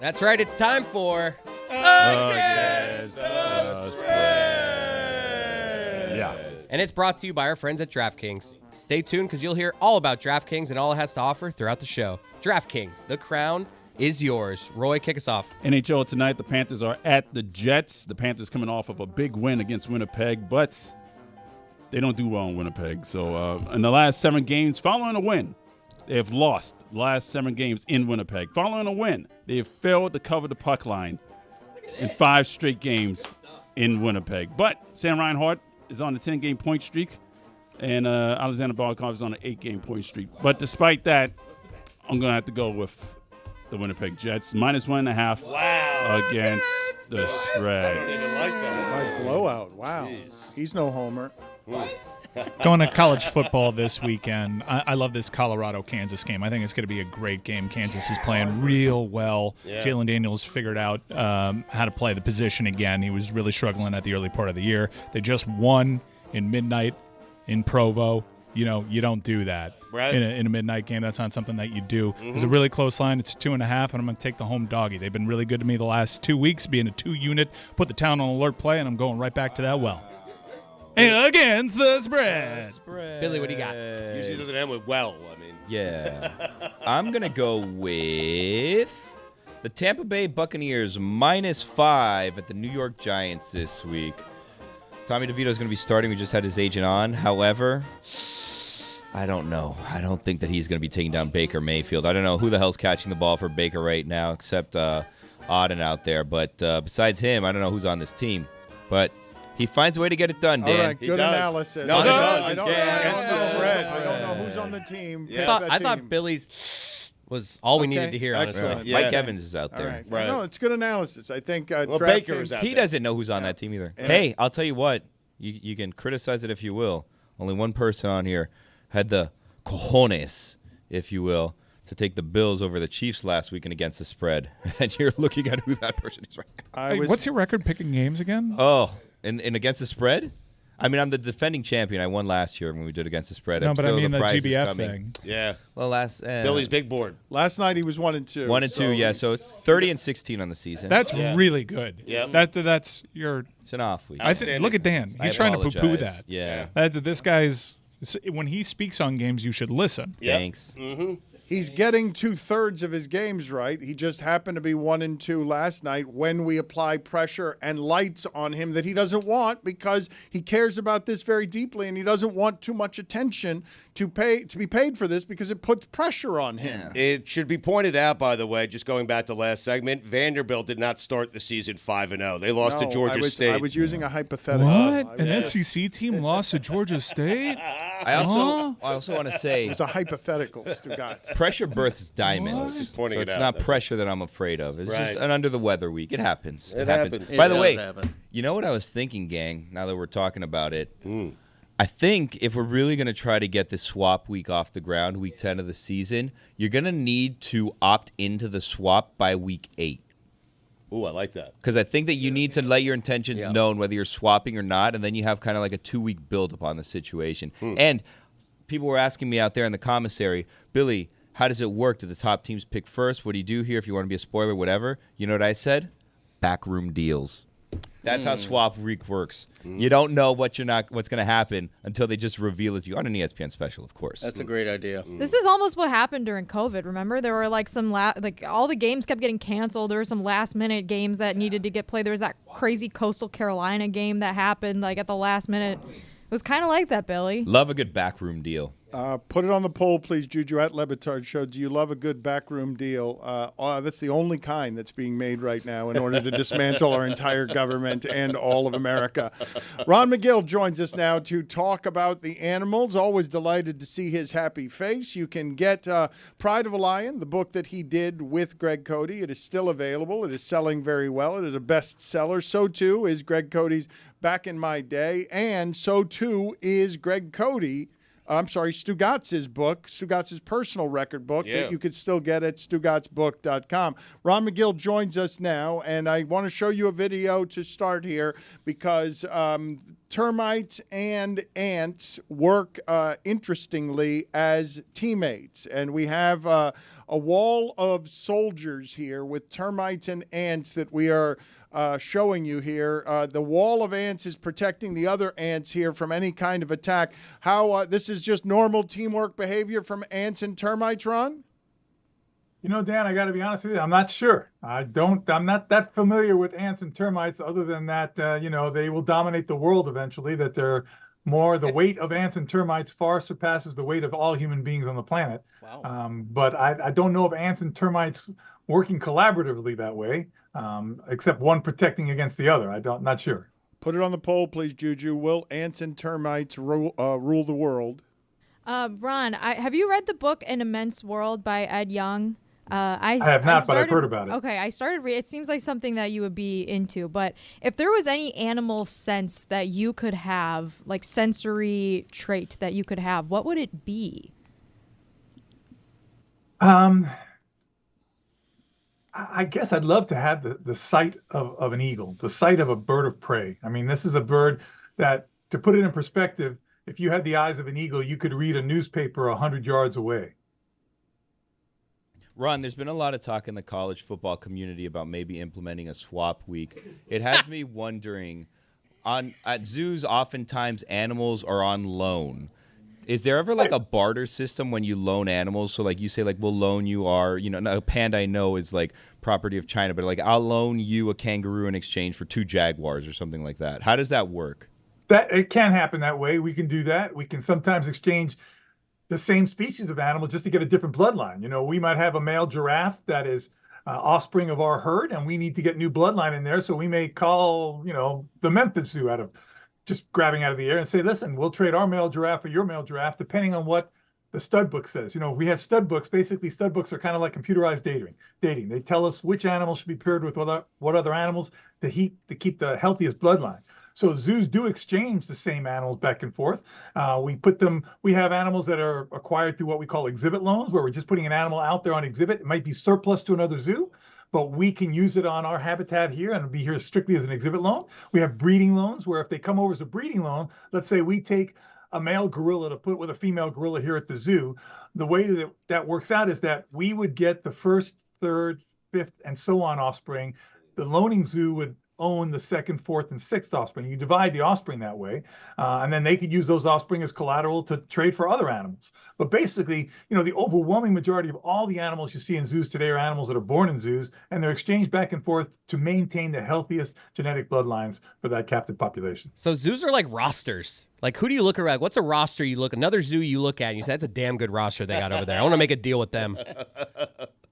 That's right. It's time for Against the Spread. Yeah. And it's brought to you by our friends at DraftKings. Stay tuned because you'll hear all about DraftKings and all it has to offer throughout the show. DraftKings, the crown is yours. Roy, kick us off. NHL tonight, the Panthers are at the Jets. The Panthers coming off of a big win against Winnipeg, but they don't do well in Winnipeg. So in the last 7 games, following a win, they have lost the last 7 games in Winnipeg. Following a win, they have failed to cover the puck line in 5 straight games in Winnipeg. But Sam Reinhart is on a 10-game point streak, and Alexander Barkov is on an 8-game point streak. But despite that, I'm going to have to go with the Winnipeg Jets, -1.5 against the spread. I don't even like that. My blowout. Wow. Jeez. He's no homer. Going to college football this weekend. I love this Colorado-Kansas game. I think it's going to be a great game. Kansas is playing real well. Yeah. Jalen Daniels figured out how to play the position again. He was really struggling at the early part of the year. They just won in midnight in Provo. You know, you don't do that Right. in a midnight game. That's not something that you do. It's a really close line. It's 2.5, and I'm going to take the home doggy. They've been really good to me the last 2 weeks, being a 2-unit. Put the town on alert play, and I'm going right back to that well. And against the spread. Billy, what do you got? Usually doesn't end with well. I mean, Yeah. I'm going to go with the Tampa Bay Buccaneers -5 at the New York Giants this week. Tommy DeVito is going to be starting. We just had his agent on. However, I don't know. I don't think that he's going to be taking down Baker Mayfield. I don't know who the hell's catching the ball for Baker right now except Auden out there. But besides him, I don't know who's on this team. But he finds a way to get it done, Dan. All right, He good does. analysis. No, he does. I don't Against know the spread. spread. I don't know who's on the team. Yeah. Pick that I thought team. Billy's was all we needed to hear, honestly. Excellent. Yeah. Mike Evans is out All there. right. Right. No, it's good analysis. I think Well, draft Baker games- is out He there. doesn't know who's on that team either. And- Hey, I'll tell you what. You can criticize it if you will. Only one person on here had the cojones, if you will, to take the Bills over the Chiefs last weekend against the spread. And you're looking at who that person is right now. Hey, what's your record picking games again? Oh, and against the spread? I mean, I'm the defending champion. I won last year when we did against the spread. No, I'm but I still- mean the prize is GBF coming. thing. Yeah. Well, Billy's big board. Last night he was 1-2. 1-2, yeah. So 30-16 on the season. That's Yeah. really good. Yep. That's your. It's an off week. I think. Look at Dan. I He's trying to poo-poo apologize. that. Yeah. This guy's. When he speaks on games, you should listen. Yep. Thanks. He's getting 2/3 of his games right. He just happened to be 1-2 last night when we apply pressure and lights on him that he doesn't want because he cares about this very deeply and he doesn't want too much attention to be paid for this because it puts pressure on him. It should be pointed out, by the way, just going back to last segment, Vanderbilt did not start the season 5-0. They lost to No, Georgia State. I was using a hypothetical. What? An It SEC team lost to Georgia State? I also want to say was a hypothetical, Stugatz. pressure births diamonds. Just pointing So it it's out, not that's pressure that I'm afraid of. It's just Right. an under the weather week. It happens. It happens. By It the does way, happen. you know what I was thinking, gang, now that we're talking about it? I think if we're really going to try to get this swap week off the ground, week 10 of the season, you're going to need to opt into the swap by week 8. Ooh, I like that. Because I think that you need to let your intentions known whether you're swapping or not, and then you have kind of like a 2-week build-up on the situation. And people were asking me out there in the commissary, Billy, how does it work? Do the top teams pick first? What do you do here if you want to be a spoiler, whatever? You know what I said? Backroom deals. That's how swap week works. You don't know what's going to happen until they just reveal it to you on an ESPN special, of course. That's a great idea. This is almost what happened during COVID. Remember, there were like some all the games kept getting canceled. There were some last-minute games that needed to get played. There was that crazy Coastal Carolina game that happened like at the last minute. It was kind of like that, Billy. Love a good backroom deal. Put it on the poll, please, Juju at Batard Show. Do you love a good backroom deal? That's the only kind that's being made right now in order to dismantle our entire government and all of America. Ron Magill joins us now to talk about the animals. Always delighted to see his happy face. You can get Pride of a Lion, the book that he did with Greg Cody. It is still available. It is selling very well. It is a bestseller. So, too, is Greg Cody's Back in My Day. And so, too, is Stugatz's book, Stugatz's personal record book that you could still get at stugatzbook.com. Ron Magill joins us now, and I want to show you a video to start here because termites and ants work interestingly as teammates. And we have a wall of soldiers here with termites and ants that we are showing you here. The wall of ants is protecting the other ants here from any kind of attack. How this is just normal teamwork behavior from ants and termites, Ron? Dan, I got to be honest with you. I'm not sure. I'm not that familiar with ants and termites other than that, they will dominate the world eventually, that the weight of ants and termites far surpasses the weight of all human beings on the planet. Wow. But I don't know of ants and termites working collaboratively that way, except one protecting against the other. Not sure. Put it on the poll, please, Juju. Will ants and termites rule the world? Ron, have you read the book An Immense World by Ed Young? I have not, but I've heard about it. Okay, I started reading. It seems like something that you would be into. But if there was any animal sense that you could have, like sensory trait that you could have, what would it be? I guess I'd love to have the sight of an eagle, the sight of a bird of prey. I mean, this is a bird that, to put it in perspective, if you had the eyes of an eagle, you could read a newspaper 100 yards away. Ron, there's been a lot of talk in the college football community about maybe implementing a swap week. It has me wondering, at zoos, oftentimes animals are on loan. Is there ever like a barter system when you loan animals? So like you say, like, we'll loan you a panda I know is like property of China, but like I'll loan you a kangaroo in exchange for 2 jaguars or something like that. How does that work? That it can happen that way. We can do that. We can sometimes exchange the same species of animal just to get a different bloodline. We might have a male giraffe that is offspring of our herd, and we need to get new bloodline in there. So we may call, the Memphis Zoo out of just grabbing out of the air and say, listen, we'll trade our male giraffe for your male giraffe, depending on what the stud book says. We have stud books. Basically, stud books are kind of like computerized dating. They tell us which animals should be paired with what other animals to keep the healthiest bloodline. So zoos do exchange the same animals back and forth. We have animals that are acquired through what we call exhibit loans, where we're just putting an animal out there on exhibit. It might be surplus to another zoo, but we can use it on our habitat here and be here strictly as an exhibit loan. We have breeding loans, where if they come over as a breeding loan, let's say we take a male gorilla to put with a female gorilla here at the zoo, the way that works out is that we would get the first, third, fifth, and so on offspring. The loaning zoo would own the second, fourth, and sixth offspring. You divide the offspring that way, and then they could use those offspring as collateral to trade for other animals. But basically, the overwhelming majority of all the animals you see in zoos today are animals that are born in zoos, and they're exchanged back and forth to maintain the healthiest genetic bloodlines for that captive population. So zoos are like rosters. Like, who do you look around? What's a roster another zoo you look at and you say, that's a damn good roster they got over there. I want to make a deal with them.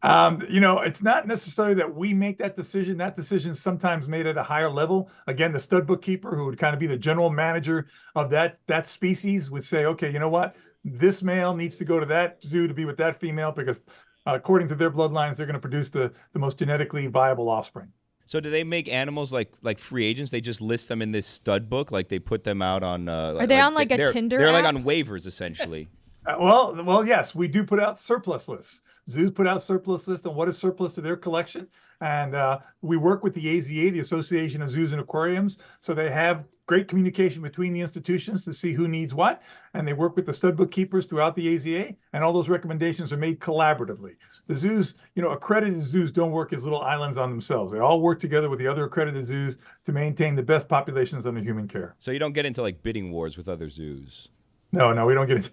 It's not necessarily that we make that decision. That decision is sometimes made at a higher level. Again, the stud bookkeeper, who would kind of be the general manager of that species, would say, okay, you know what? This male needs to go to that zoo to be with that female because according to their bloodlines, they're going to produce the most genetically viable offspring. So do they make animals like free agents? They just list them in this stud book? Like they put them out on... Are they on like a Tinder They're app? like on waivers, essentially. Well, yes, we do put out surplus lists. Zoos put out surplus lists on what is surplus to their collection. And we work with the AZA, the Association of Zoos and Aquariums. So they have great communication between the institutions to see who needs what. And they work with the stud bookkeepers throughout the AZA. And all those recommendations are made collaboratively. The zoos, accredited zoos don't work as little islands on themselves. They all work together with the other accredited zoos to maintain the best populations under human care. So you don't get into like bidding wars with other zoos? No, we don't get into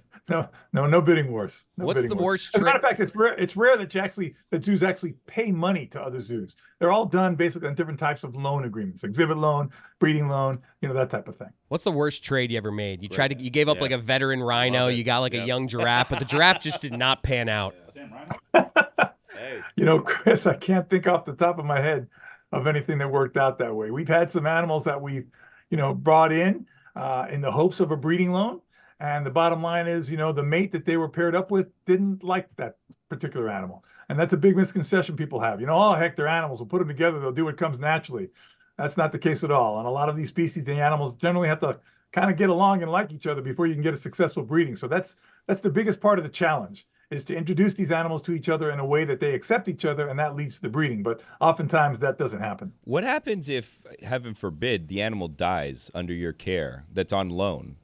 no bidding wars. What's the worst? As a matter of fact, it's rare that zoos actually pay money to other zoos. They're all done basically on different types of loan agreements: exhibit loan, breeding loan, that type of thing. What's the worst trade you ever made? You gave up like a veteran rhino, you got like a young giraffe, but the giraffe just did not pan out. Chris, I can't think off the top of my head of anything that worked out that way. We've had some animals that we've, brought in the hopes of a breeding loan. And the bottom line is, the mate that they were paired up with didn't like that particular animal. And that's a big misconception people have. Oh, heck, they're animals. We'll put them together. They'll do what comes naturally. That's not the case at all. And a lot of these species, the animals generally have to kind of get along and like each other before you can get a successful breeding. So that's the biggest part of the challenge, is to introduce these animals to each other in a way that they accept each other, and that leads to the breeding. But oftentimes that doesn't happen. What happens if, heaven forbid, the animal dies under your care that's on loan?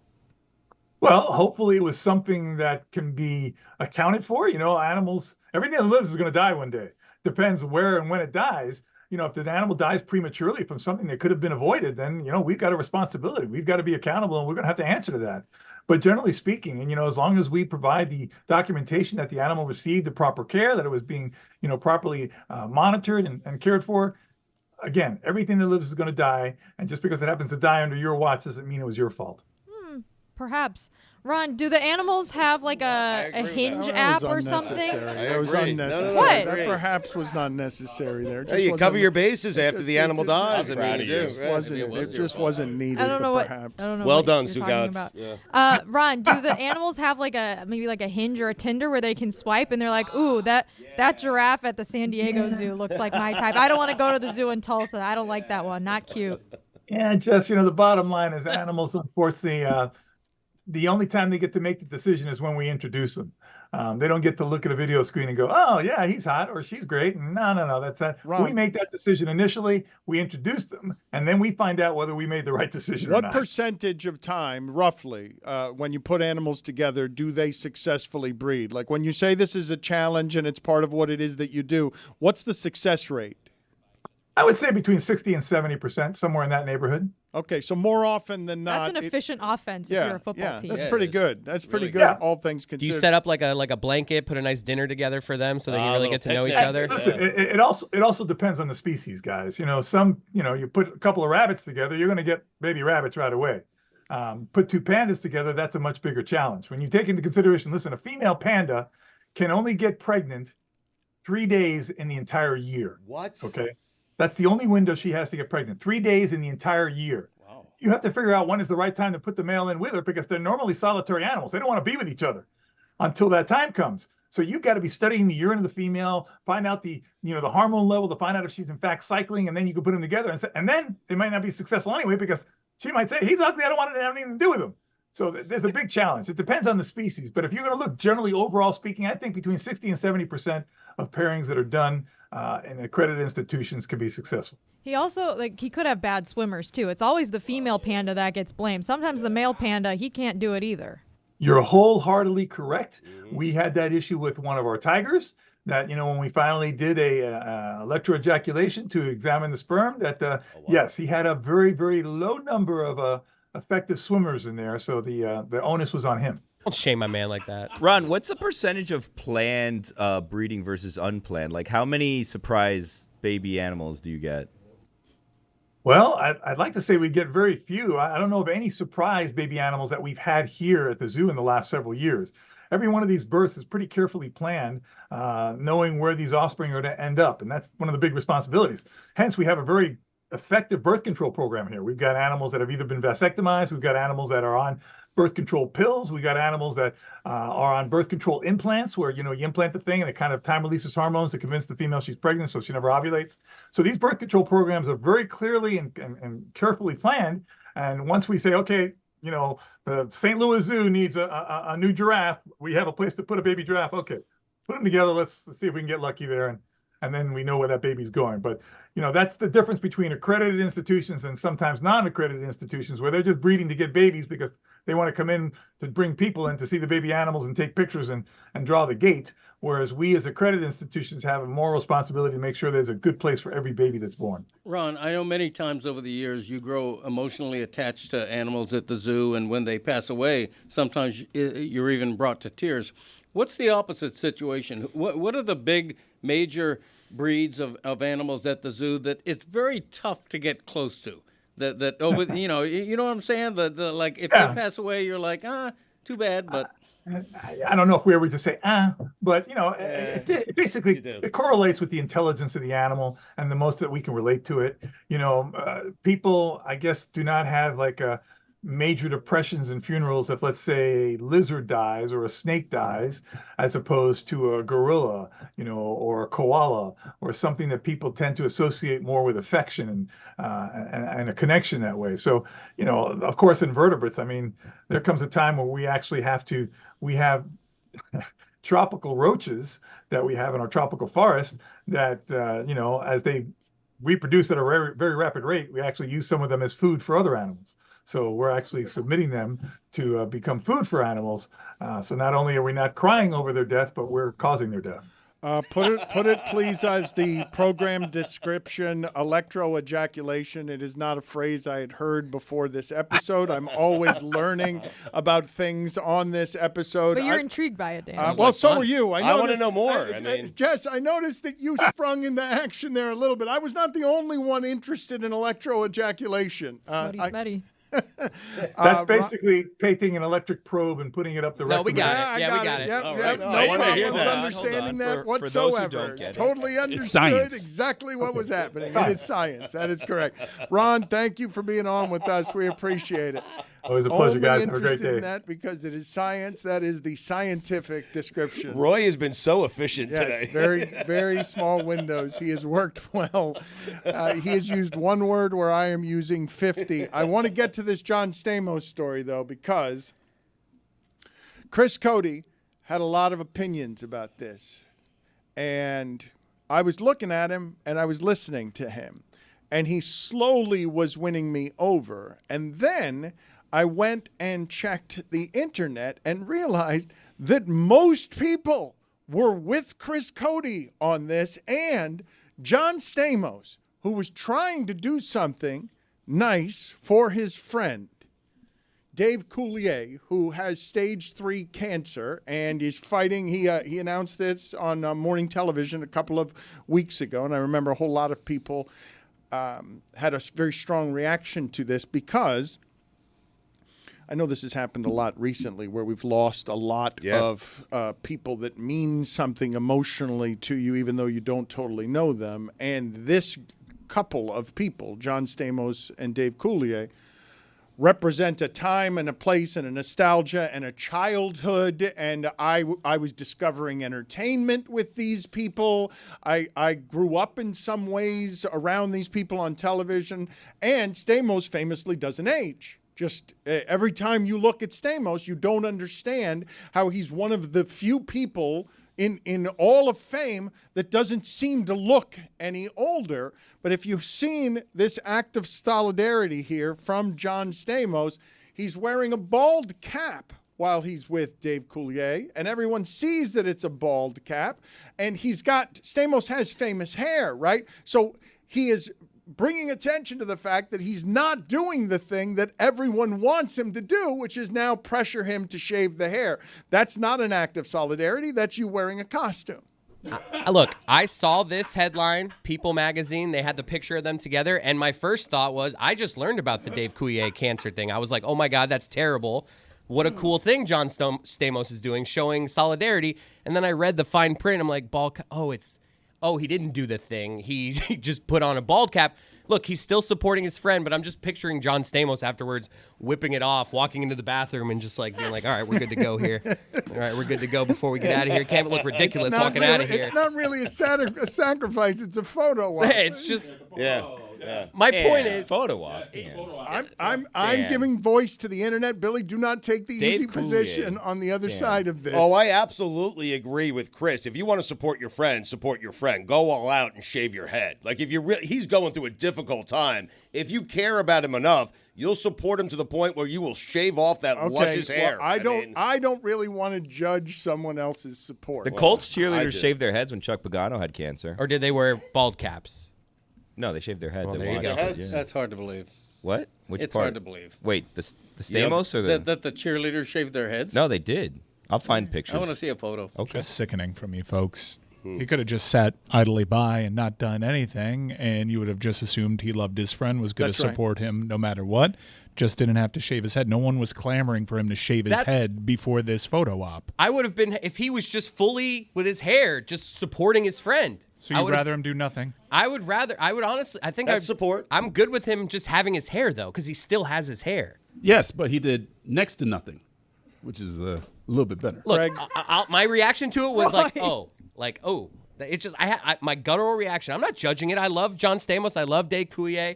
Well, hopefully it was something that can be accounted for. Animals, everything that lives is going to die one day. Depends where and when it dies. If the animal dies prematurely from something that could have been avoided, then, we've got a responsibility. We've got to be accountable and we're going to have to answer to that. But generally speaking, and, as long as we provide the documentation that the animal received the proper care, that it was being, properly monitored and cared for, again, everything that lives is going to die. And just because it happens to die under your watch doesn't mean it was your fault. Perhaps. Ron, do the animals have like a Hinge app or something? That was unnecessary. What? That perhaps was not necessary there. Hey, you cover your bases after the animal dies. It just wasn't needed. I don't know what. Perhaps. I don't know Well what done, you're talking Sugats. about. Ron, do the animals have like maybe like a Hinge or a Tinder where they can swipe and they're like, ooh, that giraffe at the San Diego Zoo looks like my type. I don't want to go to the zoo in Tulsa. I don't like that one. Not cute. Yeah, just, the bottom line is animals, unfortunately, the only time they get to make the decision is when we introduce them. They don't get to look at a video screen and go, oh, yeah, he's hot or she's great. No, that's that. Ron, we make that decision initially, we introduce them, and then we find out whether we made the right decision or what not. percentage of time, roughly, when you put animals together, do they successfully breed? Like when you say this is a challenge and it's part of what it is that you do, what's the success rate? I would say between 60 and 70%, somewhere in that neighborhood. Okay, so more often than not, That's an efficient offense if you're a football team. That's Yeah, pretty it is. good. That's pretty Really good, good. all things Do considered. you set up like a blanket, put a nice dinner together for them so they can really little get to know each picnic. other? Listen, it also depends on the species, guys. You put a couple of rabbits together, you're going to get baby rabbits right away. Put two pandas together, that's a much bigger challenge. When you take into consideration, listen, a female panda can only get pregnant 3 days in the entire year. What? Okay. That's the only window she has to get pregnant. 3 days in the entire year. Wow. You have to figure out when is the right time to put the male in with her because they're normally solitary animals. They don't want to be with each other until that time comes. So you've got to be studying the urine of the female, find out the hormone level to find out if she's in fact cycling, and then you can put them together. And then they might not be successful anyway because she might say, he's ugly, I don't want to have anything to do with him. So there's a big challenge. It depends on the species. But if you're going to look generally overall speaking, I think between 60 and 70% of pairings that are done in accredited institutions can be successful. He also he could have bad swimmers too. It's always the female panda that gets blamed. Sometimes the male panda, he can't do it either. You're wholeheartedly correct. We had that issue with one of our tigers that, when we finally did a electroejaculation to examine the sperm, that yes, he had a very, very low number of effective swimmers in there. So the onus was on him. Don't shame my man like that. Ron, what's the percentage of planned breeding versus unplanned? Like, how many surprise baby animals do you get? Well, I'd like to say we get very few. I don't know of any surprise baby animals that we've had here at the zoo in the last several years. Every one of these births is pretty carefully planned, knowing where these offspring are to end up. And that's one of the big responsibilities. Hence, we have a very effective birth control program here. We've got animals that have either been vasectomized. We've got animals that are on birth control pills. We got animals that are on birth control implants where, you implant the thing and it kind of time releases hormones to convince the female she's pregnant so she never ovulates. So these birth control programs are very clearly and carefully planned. And once we say, okay, the St. Louis Zoo needs a new giraffe, we have a place to put a baby giraffe. Okay, put them together. Let's see if we can get lucky there. And then we know where that baby's going. But, that's the difference between accredited institutions and sometimes non-accredited institutions where they're just breeding to get babies because they want to come in to bring people in to see the baby animals and take pictures and draw the gate. Whereas we as accredited institutions have a moral responsibility to make sure there's a good place for every baby that's born. Ron, I know many times over the years you grow emotionally attached to animals at the zoo, and when they pass away, sometimes you're even brought to tears. What's the opposite situation? What are the big major breeds of animals at the zoo that it's very tough to get close to? That over, you know what I'm saying? Like if they pass away, you're like, too bad, but. I don't know if we ever just say, but it basically it correlates with the intelligence of the animal and the most that we can relate to it. People, I guess, do not have like major depressions in funerals if, let's say, a lizard dies or a snake dies, as opposed to a gorilla, or a koala, or something that people tend to associate more with affection and a connection that way. So, of course, invertebrates, I mean, there comes a time where we actually we have tropical roaches that we have in our tropical forest that, as they reproduce at a very, very rapid rate, we actually use some of them as food for other animals. So we're actually submitting them to become food for animals. So not only are we not crying over their death, but we're causing their death. Put it, please, as the program description, electroejaculation. It is not a phrase I had heard before this episode. I'm always learning about things on this episode. But you're intrigued by it, Dan. Well, so are you. I want to know more. Jess, I noticed that you sprung into action there a little bit. I was not the only one interested in electroejaculation. Smetty. That's basically taking an electric probe and putting it up the rectum. No, we got it. Yeah, we got it. Yep, All yep. right. No I wanna hear problems that. understanding Hold on. that For those who whatsoever. don't get it. Totally understood science. exactly what was happening. It is science. That is correct. Ron, thank you for being on with us. We appreciate it. Always a pleasure, Only guys. Have a great interested day. in that because it is science. That is the scientific description. Roy has been so efficient Yes, today. very, very small windows. He has worked well. He has used one word where I am using 50. I want to get to this John Stamos story, though, because Chris Cody had a lot of opinions about this. And I was looking at him and I was listening to him. And he slowly was winning me over. And then I went and checked the internet and realized that most people were with Chris Cody on this, and John Stamos, who was trying to do something nice for his friend, Dave Coulier, who has stage 3 cancer and is fighting. He announced this on morning television a couple of weeks ago, and I remember a whole lot of people had a very strong reaction to this because I know this has happened a lot recently where we've lost a lot of people that mean something emotionally to you, even though you don't totally know them. And this couple of people, John Stamos and Dave Coulier, represent a time and a place and a nostalgia and a childhood. And I was discovering entertainment with these people. I grew up in some ways around these people on television. And Stamos famously doesn't age. Just every time you look at Stamos, you don't understand how he's one of the few people in all of fame that doesn't seem to look any older. But if you've seen this act of solidarity here from John Stamos, he's wearing a bald cap while he's with Dave Coulier, and everyone sees that it's a bald cap. And Stamos has famous hair, right? So he is bringing attention to the fact that he's not doing the thing that everyone wants him to do, which is now pressure him to shave the hair. That's not an act of solidarity. That's you wearing a costume. Look, I saw this headline, People magazine. They had the picture of them together, and my first thought was, I just learned about the Dave Coulier cancer thing. I was like, oh my God, that's terrible. What a cool thing John Stamos is doing, showing solidarity. And then I read the fine print. I'm like, he didn't do the thing. He just put on a bald cap. Look, he's still supporting his friend, but I'm just picturing John Stamos afterwards whipping it off, walking into the bathroom and just like being like, all right, we're good to go here. All right, we're good to go before we get out of here. Can't look ridiculous walking out of here. It's not really a sacrifice. It's a photo op. It's just... Yeah. My point is... Photo op. I'm giving voice to the internet. Billy, do not take the Dave easy Coulier. position on the other side of this. Oh, I absolutely agree with Chris. If you want to support your friend. Go all out and shave your head. Like if he's going through a difficult time. If you care about him enough, you'll support him to the point where you will shave off that luscious hair. I don't really want to judge someone else's support. The Colts cheerleaders shaved their heads when Chuck Pagano had cancer. Or did they wear bald caps? No, they shaved their heads. Well, there you go. That's hard to believe. What? Which It's part? hard to believe. Wait, the Stamos or the... That the cheerleaders shaved their heads? No, they did. I'll find pictures. I want to see a photo. Okay. Just sickening from you folks. He could have just sat idly by and not done anything, and you would have just assumed he loved his friend, was going to support him no matter what. Just didn't have to shave his head. No one was clamoring for him to shave his head before this photo op. I would have been, if he was just fully with his hair, just supporting his friend. So you'd rather him do nothing? I would honestly, I think I'd support. I'm good with him just having his hair, though, because he still has his hair. Yes, but he did next to nothing, which is a little bit better. Look, my reaction to it was it's just my guttural reaction. I'm not judging it. I love John Stamos. I love Dave Coulier.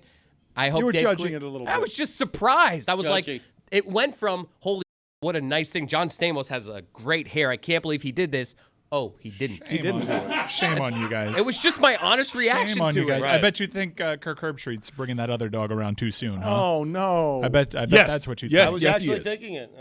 I hope you were Dave judging Coulier, it a little bit. I was just surprised. I was Judgy. like, it went from holy, what a nice thing. John Stamos has a great hair. I can't believe he did this. Oh, he didn't. He didn't do it. Shame on you guys. It was just my honest reaction Shame on to you guys. it. I bet you think Kirk Herbstreit's bringing that other dog around too soon, huh? Oh, no. I bet Yes. that's what you Yes. think. I was he actually is. thinking it.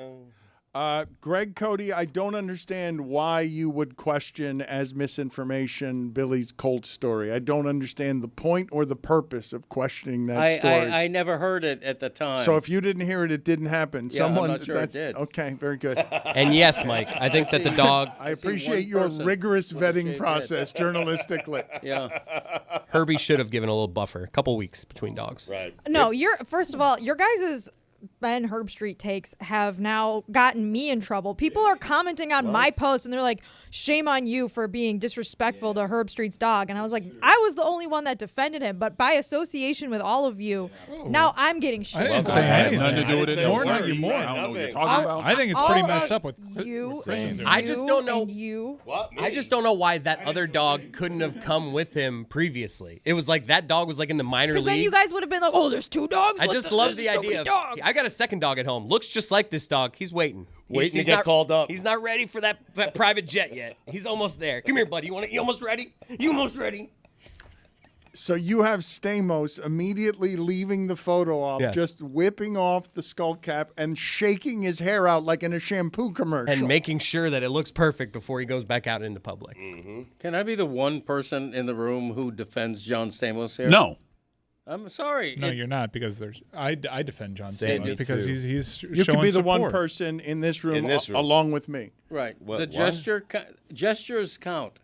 Greg Cody, I don't understand why you would question as misinformation Billy's Colt story. I don't understand the point or the purpose of questioning that story. I never heard it at the time. So if you didn't hear it, it didn't happen. Yeah, I'm not sure it did. Okay, very good. And yes, Mike, I think that the dog, I appreciate your rigorous vetting process journalistically. yeah. Herbie should have given a little buffer, a couple weeks between dogs. Right. No, first of all, your guys' Ben Herbstreet takes have now gotten me in trouble. People are commenting on my post and they're like, shame on you for being disrespectful to Herbstreet's dog. And I was like, I was the only one that defended him, but by association with all of you, now I'm getting I shamed. didn't say I had anything. nothing to do with it. More, Don't not you worry. more. I don't know what you're Nothing. talking about. I think it's pretty messed up with you. Chris. And I just don't know- and you. What? Me? I just don't know why that other dog couldn't have come with him previously. It was like that dog was like in the minor Because leagues. then you guys would have been like, oh, there's 2 dogs. I What just love the there's so many idea. dogs. I got a second dog at home. Looks just like this dog. He's waiting. Waiting to he's get not- called up. He's not ready for that private jet yet. He's almost there. Come here, buddy. You almost ready? You almost ready? So you have Stamos immediately leaving the photo op, Yes. just whipping off the skull cap and shaking his hair out like in a shampoo commercial. And making sure that it looks perfect before he goes back out into public. Can I be the one person in the room who defends John Stamos here? No. I'm sorry. No, you're not, because I defend John Same, Stamos me because too. he's you showing could be the one support. person in this room, In this room. along with me. Right. What- the what? gestures count,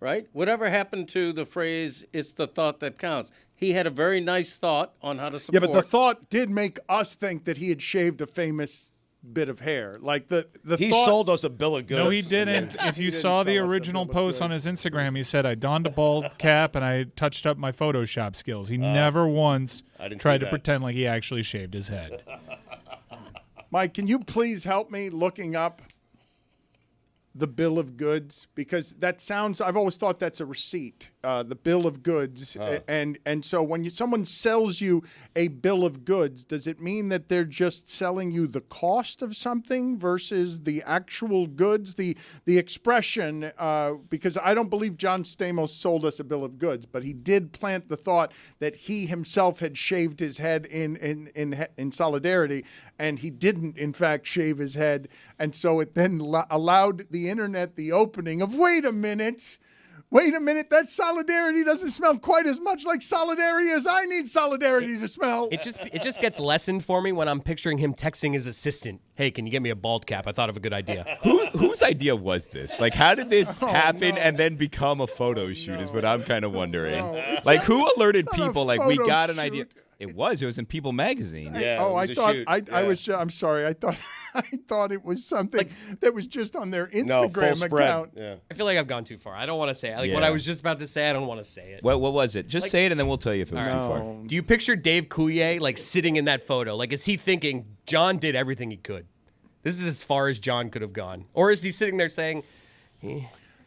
right? Whatever happened to the phrase, it's the thought that counts. He had a very nice thought on how to Yeah, support. but the thought did make us think that he had shaved a famous bit of hair. Like the He thought, sold us a bill of goods. No, he didn't. If you didn't saw the sell us a original bill of post on goods. his Instagram, he said, I donned a bald cap and I touched up my Photoshop skills. He never once I didn't tried see to that. pretend like he actually shaved his head. Mike, can you please help me looking up the bill of goods? Because that sounds, I've always thought that's a receipt, the bill of goods. And so when someone sells you a bill of goods, does it mean that they're just selling you the cost of something versus the actual goods? The expression, because I don't believe John Stamos sold us a bill of goods, but he did plant the thought that he himself had shaved his head in solidarity, and he didn't, in fact, shave his head. And so it then allowed the internet the opening of, wait a minute, that solidarity doesn't smell quite as much like solidarity as I need solidarity to smell. It just gets lessened for me when I'm picturing him texting his assistant. Hey, can you get me a bald cap? I thought of a good idea. Whose idea was this? Like, how did this happen and then become a photo shoot is what I'm kind of wondering. Like, who alerted it's not a people, like, we photo got an shoot. idea? It was in People magazine. Yeah, Oh, it I was a thought shoot. I Yeah. was. I'm sorry. I thought it was something that was just on their No, full Instagram spread. account. Yeah. I feel like I've gone too far. I don't want to say it. Like what Yeah. I was just about to say, I don't want to say it. What was it? Just say it and then we'll tell you if it was too far. Do you picture Dave Coulier like sitting in that photo? Like, is he thinking John did everything he could? This is as far as John could have gone. Or is he sitting there saying,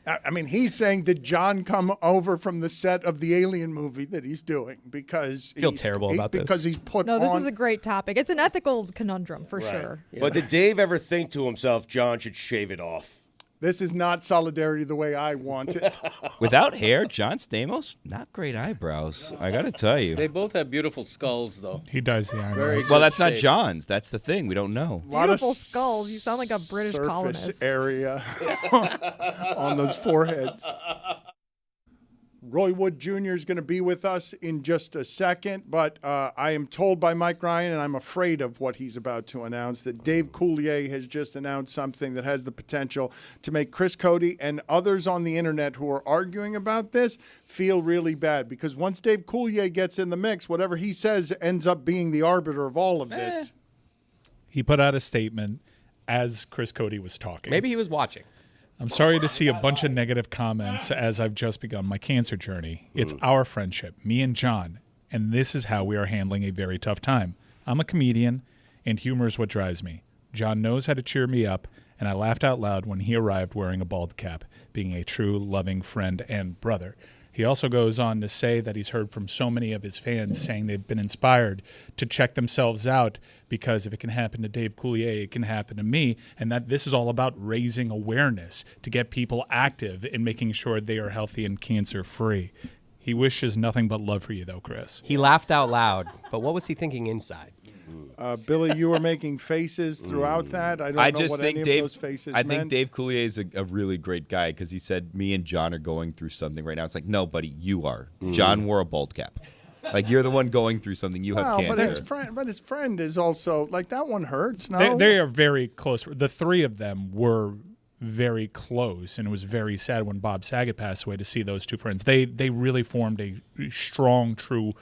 I mean, he's saying, did John come over from the set of the Alien movie that he's doing? Because Feel terrible about this. Because he's put No, this on. is a great topic. It's an ethical conundrum for sure. But did Dave ever think to himself, John should shave it off? This is not solidarity the way I want it. Without hair, John Stamos, not great eyebrows. I got to tell you. They both have beautiful skulls, though. He does the eyebrows. Very Well, good that's not shape. John's. That's the thing. We don't know. Lot of Beautiful skulls. You sound like a British surface colonist. area on those foreheads. Roy Wood Jr. is going to be with us in just a second, but I am told by Mike Ryan, and I'm afraid of what he's about to announce, that Dave Coulier has just announced something that has the potential to make Chris Cody and others on the internet who are arguing about this feel really bad. Because once Dave Coulier gets in the mix, whatever he says ends up being the arbiter of all of this. He put out a statement as Chris Cody was talking. maybe he was watching? I'm sorry to see a bunch of negative comments as I've just begun my cancer journey. It's our friendship, me and John, and this is how we are handling a very tough time. I'm a comedian, and humor is what drives me. John knows how to cheer me up, and I laughed out loud when he arrived wearing a bald cap, being a true, loving friend and brother. He also goes on to say that he's heard from so many of his fans saying they've been inspired to check themselves out because if it can happen to Dave Coulier, it can happen to me, and that this is all about raising awareness to get people active in making sure they are healthy and cancer-free. He wishes nothing but love for you, though, Chris. He laughed out loud, but what was he thinking inside? Billy, you were making faces throughout that. I don't know what any of those faces I meant. think Dave Coulier is a really great guy because he said, me and John are going through something right now. It's like, no, buddy, you are. John wore a bald cap. Like, you're the one going through something. You have cancer. But his friend is also, like, that one hurts, no? They are very close. The three of them were very close, and it was very sad when Bob Saget passed away to see those two friends. They really formed a strong, true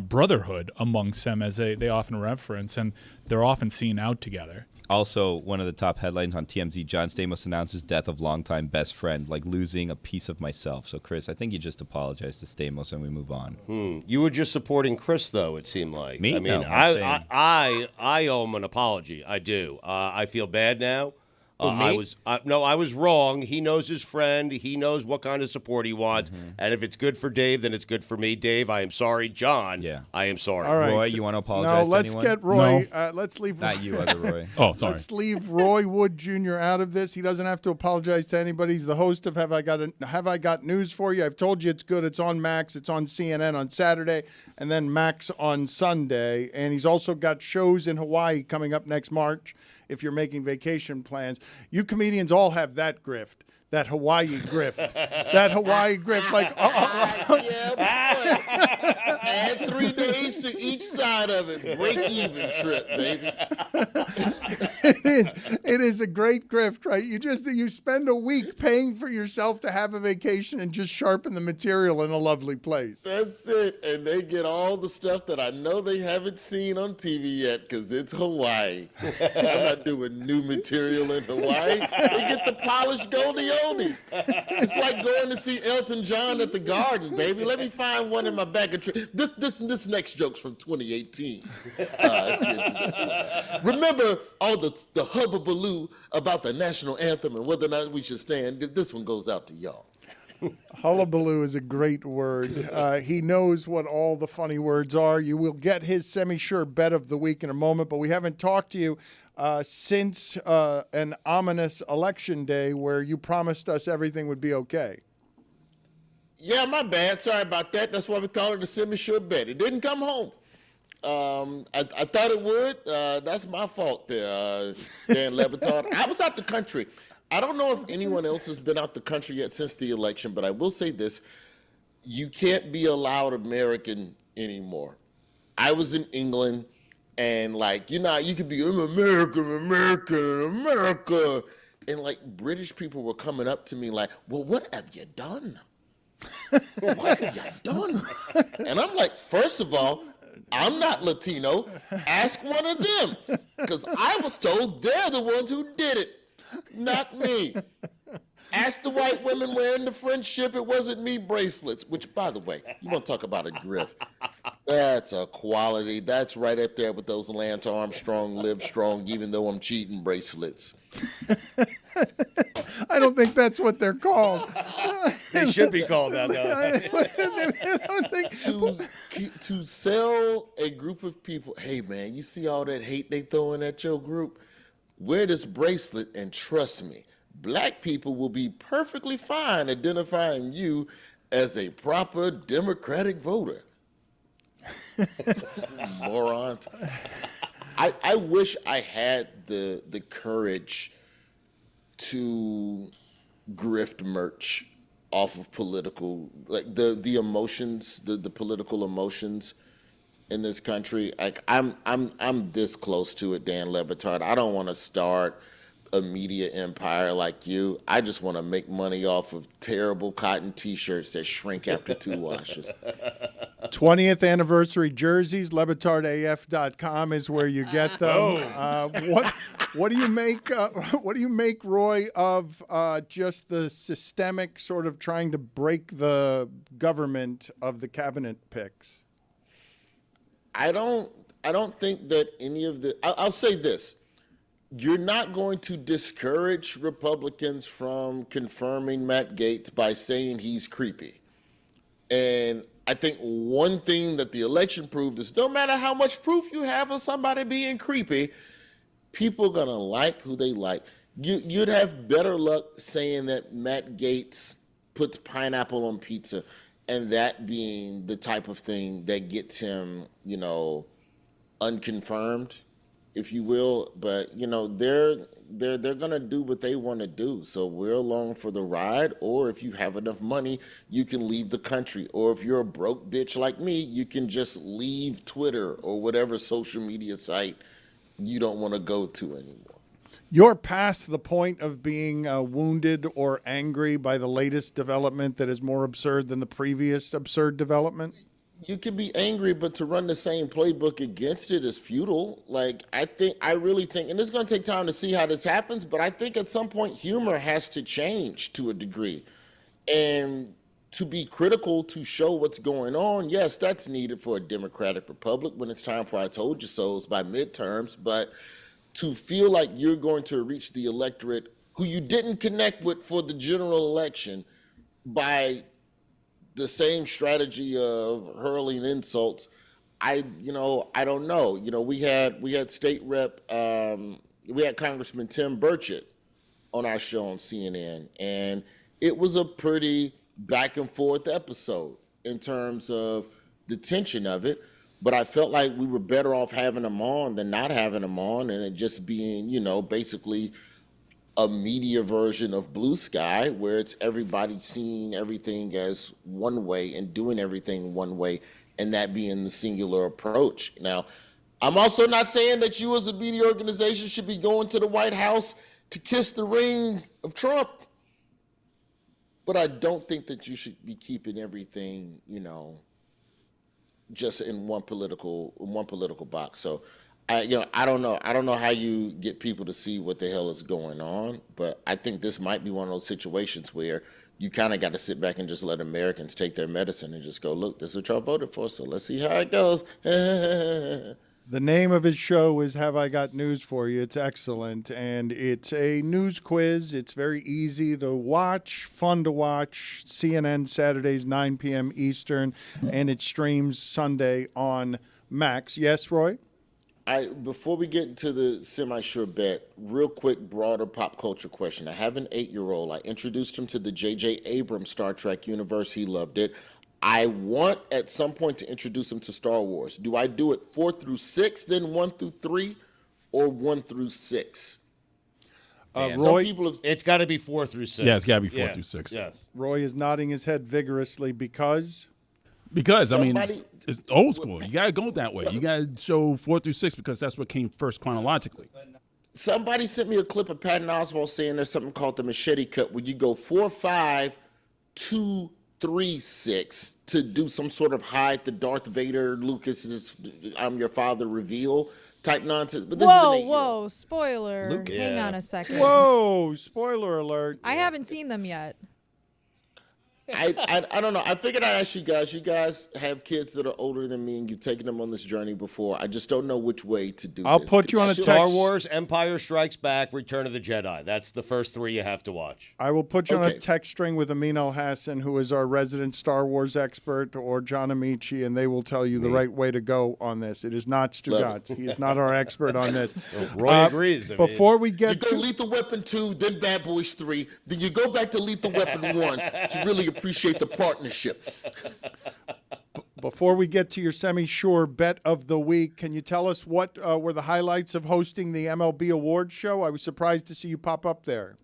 brotherhood amongst them, as they often reference, and they're often seen out together. Also, one of the top headlines on TMZ, John Stamos announces death of longtime best friend, like losing a piece of myself. So, Chris, I think you just apologize to Stamos and we move on. You were just supporting Chris, though, it seemed like. Me? I mean, No, I owe him an apology. I do. I feel bad now. I was wrong. He knows his friend. He knows what kind of support he wants. And if it's good for Dave, then it's good for me. Dave, I am sorry. John, I am sorry. All right. Roy, you want to apologize No, let's to anyone? get Roy. Let's leave. Not you, other Roy. Oh, sorry. Let's leave Roy Wood Jr. out of this. He doesn't have to apologize to anybody. He's the host of Have I Got News for You? I've told you it's good. It's on Max. It's on CNN on Saturday, and then Max on Sunday. And he's also got shows in Hawaii coming up next March if you're making vacation plans. You comedians all have that grift. That Hawaii grift. That Hawaii grift. Like, Add 3 days to each side of it. Break even trip, baby. It is a great grift, right? You spend a week paying for yourself to have a vacation and just sharpen the material in a lovely place. That's it. And they get all the stuff that I know they haven't seen on TV yet because it's Hawaii. I'm not doing new material in Hawaii. They get the polished goldie oldies. It's like going to see Elton John at the Garden, baby. Let me find one in my bag of tricks. This next joke's from 2018. Remember all the hubbubaloo about the national anthem and whether or not we should stand? This one goes out to y'all. Hullabaloo is a great word. He knows what all the funny words are. You will get his semi-sure bet of the week in a moment, but we haven't talked to you since an ominous election day where you promised us everything would be okay. Yeah, my bad. Sorry about that. That's why we call it a semi-sure bet. It didn't come home. I thought it would. That's my fault there, Dan Batard. I was out the country. I don't know if anyone else has been out the country yet since the election, but I will say this. You can't be a loud American anymore. I was in England, and you could be, I'm America. And British people were coming up to me like, well, what have you done? What have you done? And I'm like, first of all, I'm not Latino. Ask one of them. Because I was told they're the ones who did it, not me. Ask the white women wearing the friendship it wasn't me bracelets, which, by the way, you want to talk about a grift. That's a quality. That's right up there with those Lance Armstrong, Live Strong, even though I'm cheating bracelets. I don't think that's what they're called. They should be called that, To sell a group of people, hey, man, you see all that hate they throwing at your group? Wear this bracelet and trust me, black people will be perfectly fine identifying you as a proper Democratic voter. Morons. I wish I had the courage to grift merch off of political, the emotions, the political emotions in this country. I'm this close to it, Dan Batard. I don't want to start a media empire like you. I just want to make money off of terrible cotton T-shirts that shrink after 2 washes. 20th anniversary jerseys, LebatardAF.com is where you get them. What do you make? What do you make, Roy, of just the systemic sort of trying to break the government of the cabinet picks? I don't think that any of the. I'll say this. You're not going to discourage Republicans from confirming Matt Gaetz by saying he's creepy. And I think one thing that the election proved is no matter how much proof you have of somebody being creepy, people are going to like who they like. You'd have better luck saying that Matt Gaetz puts pineapple on pizza and that being the type of thing that gets him, unconfirmed, if you will. But, they're going to do what they want to do. So we're along for the ride. Or if you have enough money, you can leave the country. Or if you're a broke bitch like me, you can just leave Twitter or whatever social media site you don't want to go to anymore. You're past the point of being wounded or angry by the latest development that is more absurd than the previous absurd development? You can be angry, but to run the same playbook against it is futile. I really think, and it's going to take time to see how this happens, but I think at some point humor has to change to a degree. And to be critical, to show what's going on, yes, that's needed for a democratic republic when it's time for I told you so's by midterms, but to feel like you're going to reach the electorate who you didn't connect with for the general election by the same strategy of hurling insults, I don't know. We had state rep, we had Congressman Tim Burchett on our show on CNN, and it was a pretty back and forth episode in terms of the tension of it. But I felt like we were better off having him on than not having him on, and it just being, basically a media version of Blue Sky, where it's everybody seeing everything as one way and doing everything one way, and that being the singular approach. Now, I'm also not saying that you as a media organization should be going to the White House to kiss the ring of Trump, but I don't think that you should be keeping everything, just in one political box. So I don't know how you get people to see what the hell is going on, but I think this might be one of those situations where you kind of got to sit back and just let Americans take their medicine and just go, look, this is what y'all voted for, so let's see how it goes. The name of his show is Have I Got News For You? It's excellent, and it's a news quiz. It's very easy to watch, fun to watch. CNN Saturdays, 9 p.m. Eastern, and it streams Sunday on Max. Yes, Roy? Before we get into the semi-sure bet, real quick, broader pop culture question. I have an 8-year-old. I introduced him to the J.J. Abrams Star Trek universe. He loved it. I want at some point to introduce him to Star Wars. Do I do it 4 through 6, then 1 through 3, or 1 through 6? Roy, it's got to be 4 through 6. Yeah, it's got to be 4 through 6. Yes. Roy is nodding his head vigorously because it's old school. You got to go that way. You got to show 4 through 6 because that's what came first chronologically. Somebody sent me a clip of Patton Oswalt saying there's something called the machete cut where you go 4, 5, 2, 3, 6 to do some sort of hide the Darth Vader, Lucas's I'm your father reveal type nonsense. But this whoa, spoiler. Lucas. Hang on a second. Whoa, spoiler alert. I haven't seen them yet. I don't know. I figured I'd ask you guys. You guys have kids that are older than me, and you've taken them on this journey before. I just don't know which way to do I'll this. put you on a text. Star Wars, Empire Strikes Back, Return of the Jedi. That's the first 3 you have to watch. I will put you on a text string with Amin Al-Hassan, who is our resident Star Wars expert, or John Amici, and they will tell you the right way to go on this. It is not Stugatz. He is not our expert on this. Roy agrees. Before we You get go to Lethal Weapon 2, then Bad Boys 3, then you go back to Lethal Weapon 1 to really appreciate the partnership. Before we get to your semi-sure bet of the week, can you tell us what were the highlights of hosting the MLB Awards show? I was surprised to see you pop up there.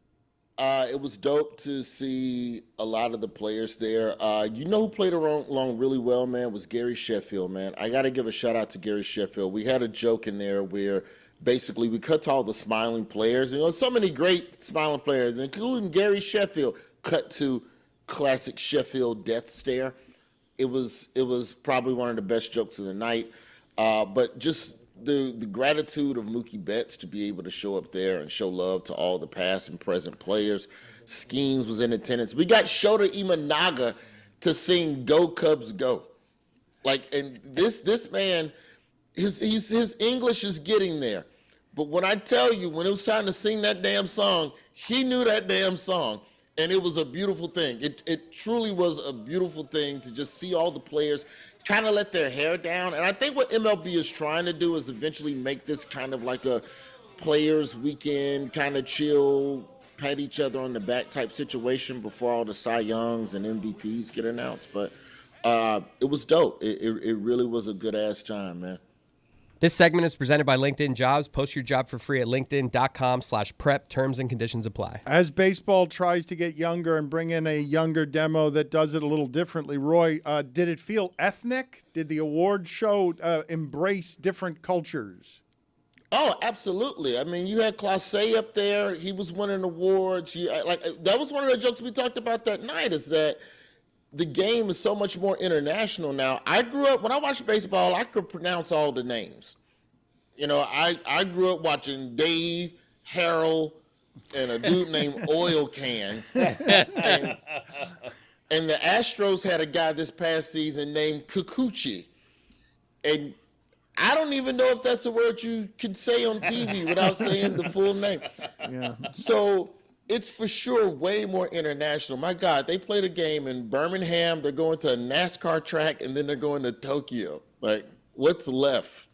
It was dope to see a lot of the players there. You know who played along really well, man, was Gary Sheffield, man. I got to give a shout-out to Gary Sheffield. We had a joke in there where basically we cut to all the smiling players. So many great smiling players, including Gary Sheffield, cut to classic Sheffield death stare. It was probably one of the best jokes of the night. But just the gratitude of Mookie Betts to be able to show up there and show love to all the past and present players. Skeens was in attendance. We got Shota Imanaga to sing "Go Cubs Go." And this man, his English is getting there. But when I tell you, when it was time to sing that damn song, he knew that damn song. And it was a beautiful thing. It truly was a beautiful thing to just see all the players kind of let their hair down. And I think what MLB is trying to do is eventually make this kind of like a players weekend, kind of chill, pat each other on the back type situation before all the Cy Youngs and MVPs get announced. But it was dope. It really was a good-ass time, man. This segment is presented by LinkedIn Jobs. Post your job for free at linkedin.com/prep. Terms and conditions apply. As baseball tries to get younger and bring in a younger demo that does it a little differently, Roy, did it feel ethnic? Did the award show embrace different cultures? Oh, absolutely. I mean, you had Clase up there. He was winning awards. That was one of the jokes we talked about that night, is that the game is so much more international now. I grew up, when I watched baseball, I could pronounce all the names. You know, I grew up watching Dave, Harold, and a dude named Oil Can. And the Astros had a guy this past season named Kikuchi. And I don't even know if that's a word you can say on TV without saying the full name. Yeah. So it's for sure way more international. My God, they played a game in Birmingham. They're going to a NASCAR track, and then they're going to Tokyo. Like, what's left?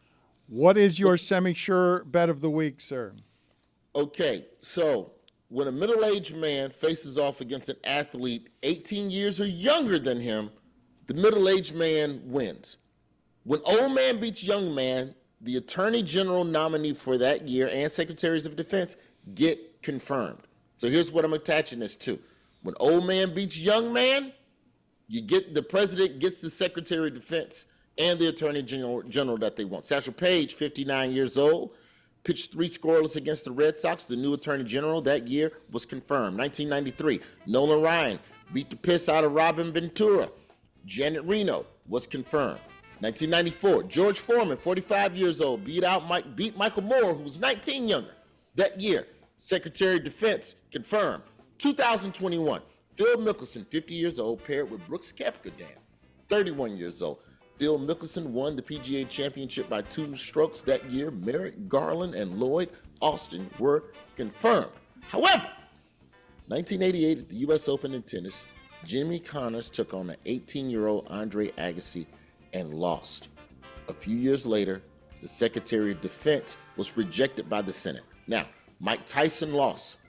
What is your semi-sure bet of the week, sir? Okay, so when a middle-aged man faces off against an athlete 18 years or younger than him, the middle-aged man wins. When old man beats young man, the Attorney General nominee for that year and Secretaries of Defense get confirmed. So here's what I'm attaching this to. When old man beats young man, the president gets the Secretary of Defense and the Attorney General that they want. Satchel Paige, 59 years old, pitched 3 scoreless against the Red Sox. The new Attorney General that year was confirmed. 1993, Nolan Ryan beat the piss out of Robin Ventura. Janet Reno was confirmed. 1994, George Foreman, 45 years old, beat Michael Moore, who was 19 younger that year. Secretary of Defense confirmed. 2021, Phil Mickelson, 50 years old, paired with Brooks Koepka, 31 years old. Phil Mickelson won the PGA Championship by 2 strokes that year. Merrick Garland and Lloyd Austin were confirmed. However, 1988 at the U.S. Open in tennis, Jimmy Connors took on an 18-year-old Andre Agassi and lost. A few years later, the Secretary of Defense was rejected by the Senate. Now, Mike Tyson lost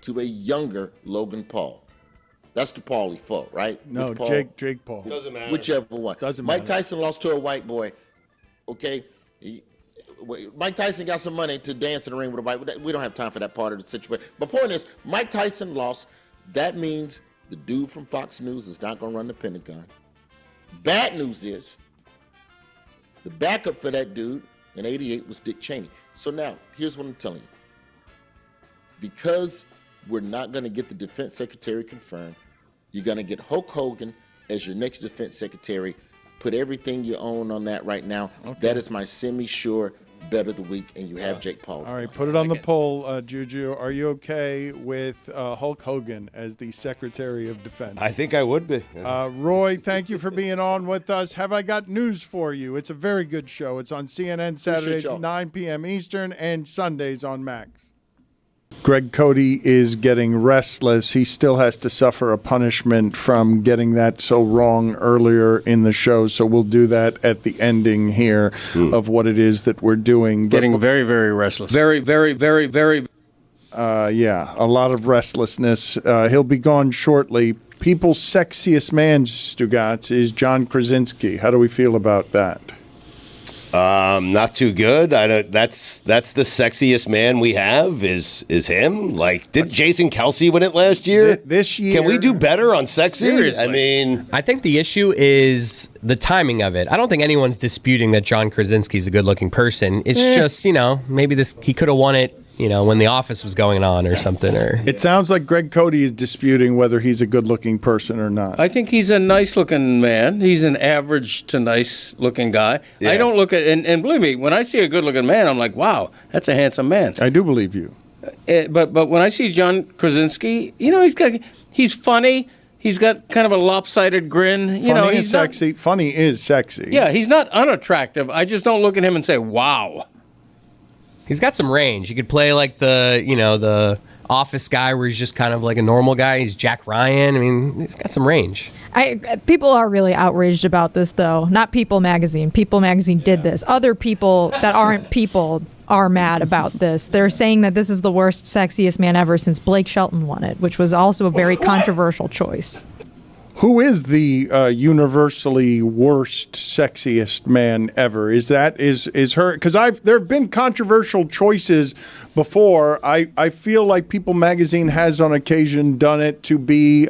to a younger Logan Paul. That's the Paul he fought, right? No, Paul? Jake Paul. Doesn't matter. Whichever one. Doesn't Mike matter. Tyson lost to a white boy. Okay? Mike Tyson got some money to dance in the ring with a white. We don't have time for that part of the situation. But point is, Mike Tyson lost. That means the dude from Fox News is not going to run the Pentagon. Bad news is, the backup for that dude in 88 was Dick Cheney. So now, here's what I'm telling you. Because we're not going to get the defense secretary confirmed, you're going to get Hulk Hogan as your next defense secretary. Put everything you own on that right now. Okay. That is my semi-sure bet of the week, and you have Jake Paul. All right, put it on the poll, Juju. Are you okay with Hulk Hogan as the Secretary of Defense? I think I would be. Roy, thank you for being on with us. Have I got news for you? It's a very good show. It's on CNN Saturdays, 9 p.m. Eastern, and Sundays on Max. Greg Cody is getting restless. He still has to suffer a punishment from getting that so wrong earlier in the show. So we'll do that at the ending here of what it is that we're doing. Getting very, very restless. Very, very, very, very. Yeah, a lot of restlessness. He'll be gone shortly. People's sexiest man, Stugotz, is John Krasinski. How do we feel about that? Not too good. That's the sexiest man we have is him. Like, did Jason Kelsey win it last year? This year, can we do better on sexy? Seriously. I mean, I think the issue is the timing of it. I don't think anyone's disputing that John Krasinski's a good-looking person. It's just, maybe he could have won it, when The Office was going on or something. Or it sounds like Greg Cody is disputing whether he's a good-looking person or not. I think he's a nice-looking man. He's an average to nice-looking guy. Yeah. I don't look at and believe me, when I see a good-looking man, I'm like, wow, that's a handsome man. I do believe you. But when I see John Krasinski, he's funny. He's got kind of a lopsided grin. Funny he's is sexy. Funny is sexy. Yeah, he's not unattractive. I just don't look at him and say, wow. he's got some range. He could play like the office guy where he's just kind of like a normal guy. He's Jack Ryan. I mean, he's got some range. People are really outraged about this, though. Not People Magazine. People Magazine did this. Other people that aren't people are mad about this. They're saying that this is the worst Sexiest Man ever since Blake Shelton won it, which was also a very controversial choice. Who is the universally worst sexiest man ever? Is her? Because there have been controversial choices before. I feel like People Magazine has on occasion done it to be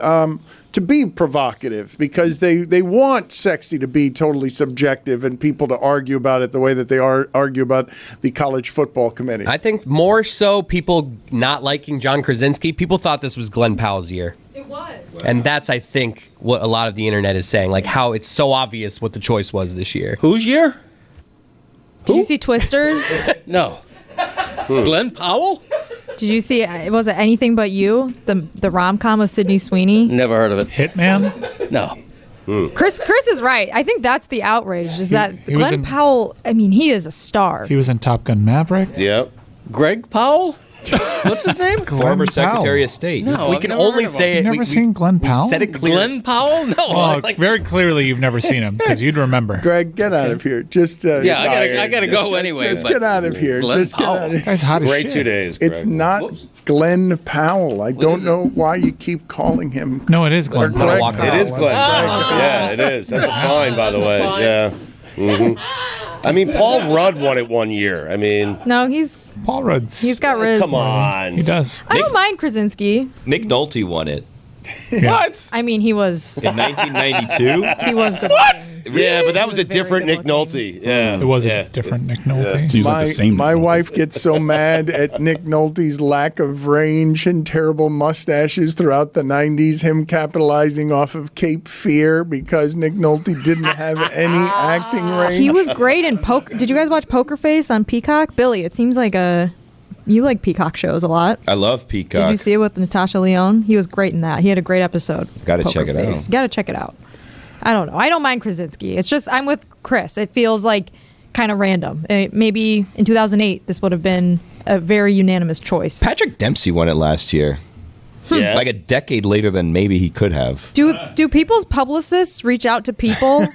provocative, because they want sexy to be totally subjective and people to argue about it the way that they argue about the college football committee. I think more so people not liking John Krasinski. People thought this was Glenn Powell's year. It was. And that's, I think, what a lot of the internet is saying, like how it's so obvious what the choice was this year. Whose year? Did you see Twisters? No. Glenn Powell? Did you see, was it Anything But You? The rom-com with Sydney Sweeney? Never heard of it. Hitman? No. Chris is right. I think that's the outrage, is that he was Glenn in- Powell, I mean, he is a star. He was in Top Gun Maverick. Yep. Greg Powell? What's his name? Former Secretary of State. No, We I've can never only heard of say him. it. You've never seen Glenn Powell? We said it clear. Glenn Powell? No. Oh, very clearly you've never seen him, because you'd remember. Greg, get out of here. Just Yeah, I gotta go anyway. Just but get out of here. Glenn Just get Powell. out of here. Guy's hot as Great shit. 2 days, Greg. It's not Glenn Powell. I don't know why you keep calling him. No, it is Glenn Greg Powell. walk Powell. It is Glenn. Yeah, it is. That's a fine, by the way. Yeah. I mean, Paul Rudd won it 1 year. I mean, No, he's Paul Rudd's. got Riz. come on. He does. I don't mind Krasinski. Nick Nolte won it What? I mean, he was in 1992. he was good. What? Yeah, but that was a very different Nick good-looking. Nolte. Yeah. It was yeah. a different Nick Nolte. Seems like the same. My Nick Nolte. wife gets so mad at Nick Nolte's lack of range and terrible mustaches throughout the 90s, him capitalizing off of Cape Fear because Nick Nolte didn't have any acting range. He was great in Poker. Did you guys watch Poker Face on Peacock? Billy, it seems like you like Peacock shows a lot. I love Peacock. Did you see it with Natasha Lyonne? He was great in that. He had a great episode. Gotta Poker check it Face. out. Gotta check it out. I don't know. I don't mind Krasinski. It's just I'm with Chris. It feels like kind of random. Maybe in 2008 this would have been a very unanimous choice. Patrick Dempsey won it last year. Yeah. Like a decade later than maybe he could have. Do people's publicists reach out to people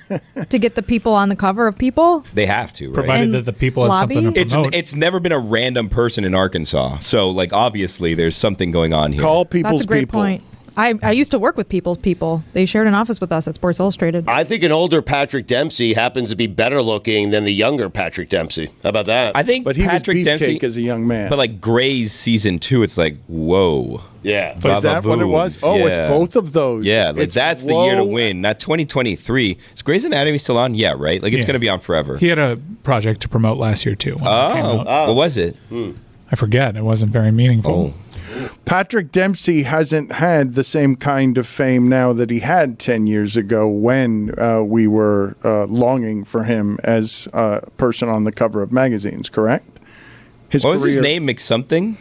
to get the people on the cover of People? They have to, right? Provided And that the people had lobby? something to It's promote. it's never been a random person in Arkansas. So like obviously there's something going on here. Call people's That's a great people. point. I used to work with People's People. They shared an office with us at Sports Illustrated. I think an older Patrick Dempsey happens to be better looking than the younger Patrick Dempsey. How about that? I think But he Patrick was Dempsey, beefcake as a young man. but like Grey's season 2, it's like whoa. Yeah. Is that what it was? Oh, it's Yeah. both of those. Yeah, like It's that's the year to whoa. win. Not 2023. Is Grey's Anatomy still on? Yeah, right. Like it's Yeah. going to be on forever. He had a project to promote last year too. When it came out. What was it? I forget. It wasn't very meaningful. Oh, Patrick Dempsey hasn't had the same kind of fame now that he had 10 years ago when we were longing for him as a person on the cover of magazines, correct? what was his name? McSomething?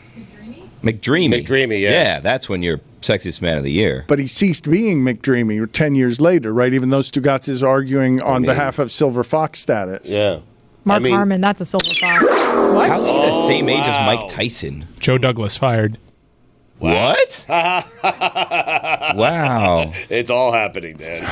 McDreamy. McDreamy, yeah. Yeah, that's when you're sexiest man of the year. But he ceased being McDreamy 10 years later, right? Even though Stugotz is arguing on behalf of Silver Fox status. Yeah. Mark Harmon, that's a silver fox. What? How's he the same age as wow. Mike Tyson? Joe Douglas fired. What? Wow. It's all happening, Dan.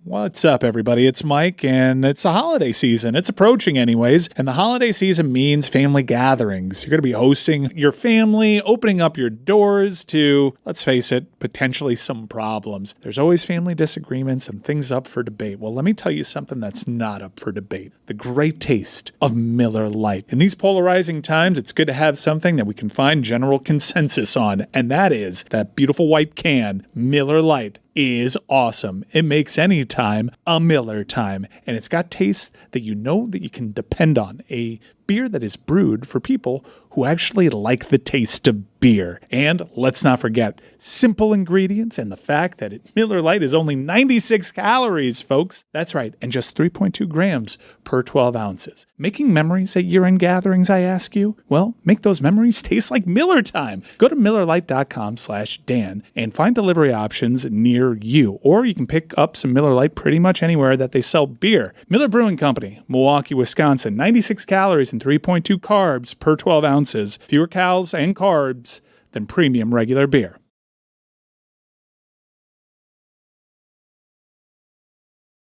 What's up, everybody? It's Mike, and it's the holiday season. It's approaching anyways, and the holiday season means family gatherings. You're going to be hosting your family, opening up your doors to, let's face it, potentially some problems. There's always family disagreements and things up for debate. Well, let me tell you something that's not up for debate. The great taste of Miller Lite. In these polarizing times, it's good to have something that we can find general consensus on, and that is that beautiful white can, Miller Lite. Is awesome. It makes any time a Miller time, and it's got tastes that you know that you can depend on. A beer that is brewed for people who actually like the taste of beer. And let's not forget, simple ingredients and the fact that Miller Lite is only 96 calories, folks. That's right, and just 3.2 grams per 12 ounces. Making memories at year-end gatherings, I ask you? Well, make those memories taste like Miller time. Go to MillerLite.com/Dan and find delivery options near you. Or you can pick up some Miller Lite pretty much anywhere that they sell beer. Miller Brewing Company, Milwaukee, Wisconsin. 96 calories and and 3.2 carbs per 12 ounces. Fewer calories and carbs than premium regular beer.